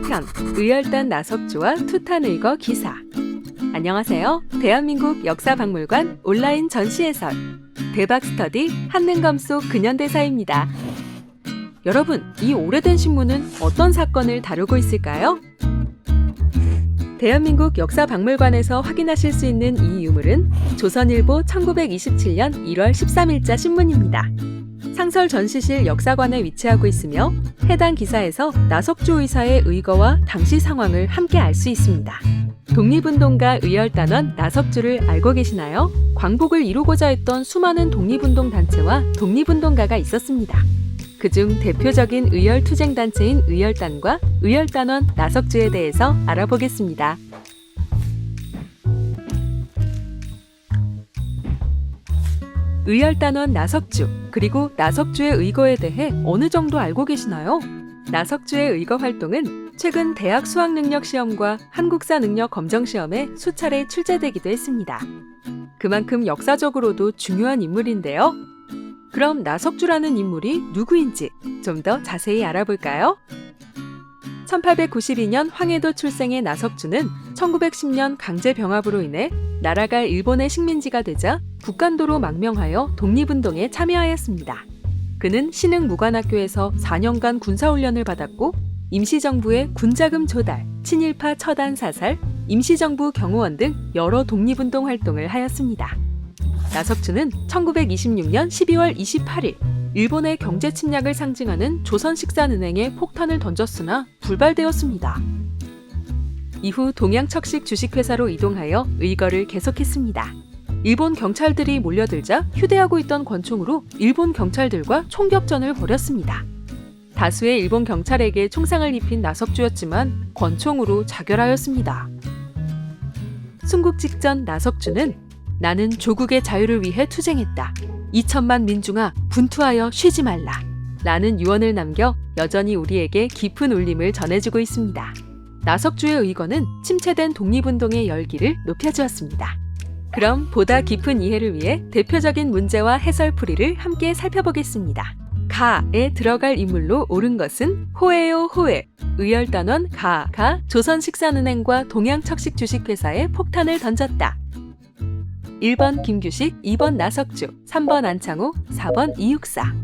제5편 의열단 나석주와 투탄의거 기사. 안녕하세요. 대한민국 역사박물관 온라인 전시해설 대박스터디 한능검 속 근현대사입니다. 여러분, 이 오래된 신문은 어떤 사건을 다루고 있을까요? 대한민국 역사박물관에서 확인하실 수 있는 이 유물은 조선일보 1927년 1월 13일자 신문입니다. 상설 전시실 역사관에 위치하고 있으며 해당 기사에서 나석주 의사의 의거와 당시 상황을 함께 알 수 있습니다. 독립운동가 의열단원 나석주를 알고 계시나요? 광복을 이루고자 했던 수많은 독립운동 단체와 독립운동가가 있었습니다. 그중 대표적인 의열투쟁단체인 의열단과 의열단원 나석주에 대해서 알아보겠습니다. 의열단원 나석주, 그리고 나석주의 의거에 대해 어느 정도 알고 계시나요? 나석주의 의거 활동은 최근 대학 수학능력시험과 한국사 능력 검정시험에 수차례 출제되기도 했습니다. 그만큼 역사적으로도 중요한 인물인데요. 그럼 나석주라는 인물이 누구인지 좀 더 자세히 알아볼까요? 1892년 황해도 출생의 나석주는 1910년 강제병합으로 인해 나라가 일본의 식민지가 되자 북간도로 망명하여 독립운동에 참여하였습니다. 그는 신흥무관학교에서 4년간 군사훈련을 받았고 임시정부의 군자금 조달, 친일파 처단 사살, 임시정부 경호원 등 여러 독립운동 활동을 하였습니다. 나석주는 1926년 12월 28일 일본의 경제 침략을 상징하는 조선식산은행에 폭탄을 던졌으나 불발되었습니다. 이후 동양척식 주식회사로 이동하여 의거를 계속했습니다. 일본 경찰들이 몰려들자 휴대하고 있던 권총으로 일본 경찰들과 총격전을 벌였습니다. 다수의 일본 경찰에게 총상을 입힌 나석주였지만 권총으로 자결하였습니다. 순국 직전 나석주는 나는 조국의 자유를 위해 투쟁했다. 2천만 민중아 분투하여 쉬지 말라. 라는 유언을 남겨 여전히 우리에게 깊은 울림을 전해주고 있습니다. 나석주의 의거는 침체된 독립운동의 열기를 높여주었습니다. 그럼 보다 깊은 이해를 위해 대표적인 문제와 해설풀이를 함께 살펴보겠습니다. 가에 들어갈 인물로 옳은 것은 호예요 호예. 의열단원 가가 조선식산은행과 동양척식주식회사에 폭탄을 던졌다. 1번 김규식, 2번 나석주, 3번 안창호, 4번 이육사.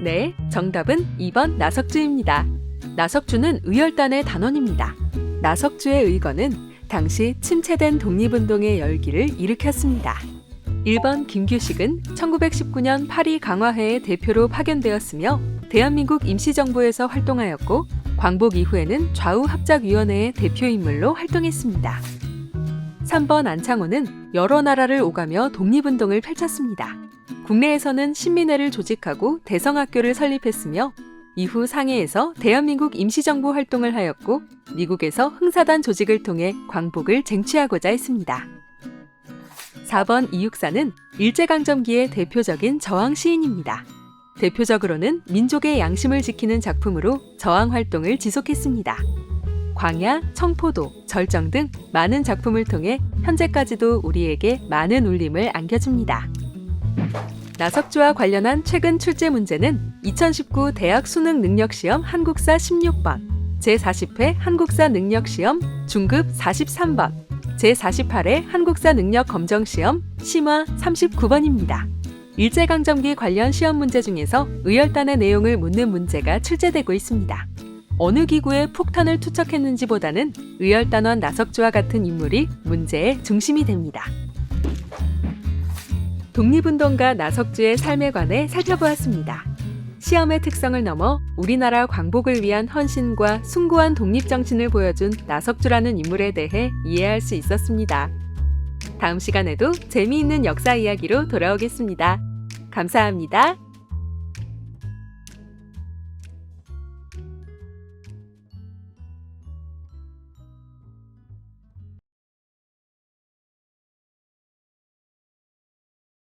네, 정답은 2번 나석주입니다. 나석주는 의열단의 단원입니다. 나석주의 의거는 당시 침체된 독립운동의 열기를 일으켰습니다. 1번 김규식은 1919년 파리 강화회의 대표로 파견되었으며 대한민국 임시정부에서 활동하였고 광복 이후에는 좌우합작위원회의 대표인물로 활동했습니다. 3번 안창호는 여러 나라를 오가며 독립운동을 펼쳤습니다. 국내에서는 신민회를 조직하고 대성학교를 설립했으며 이후 상해에서 대한민국 임시정부 활동을 하였고 미국에서 흥사단 조직을 통해 광복을 쟁취하고자 했습니다. 4번 이육사는 일제강점기의 대표적인 저항 시인입니다. 대표적으로는 민족의 양심을 지키는 작품으로 저항 활동을 지속했습니다. 광야, 청포도, 절정 등 많은 작품을 통해 현재까지도 우리에게 많은 울림을 안겨줍니다. 나석주와 관련한 최근 출제 문제는 2019 대학 수능능력시험 한국사 16번, 제40회 한국사 능력시험 중급 43번, 제48회 한국사 능력검정시험 심화 39번입니다. 일제강점기 관련 시험 문제 중에서 의열단의 내용을 묻는 문제가 출제되고 있습니다. 어느 기구에 폭탄을 투척했는지보다는 의열단원 나석주와 같은 인물이 문제의 중심이 됩니다. 독립운동가 나석주의 삶에 관해 살펴보았습니다. 시험의 특성을 넘어 우리나라 광복을 위한 헌신과 숭고한 독립정신을 보여준 나석주라는 인물에 대해 이해할 수 있었습니다. 다음 시간에도 재미있는 역사 이야기로 돌아오겠습니다. 감사합니다.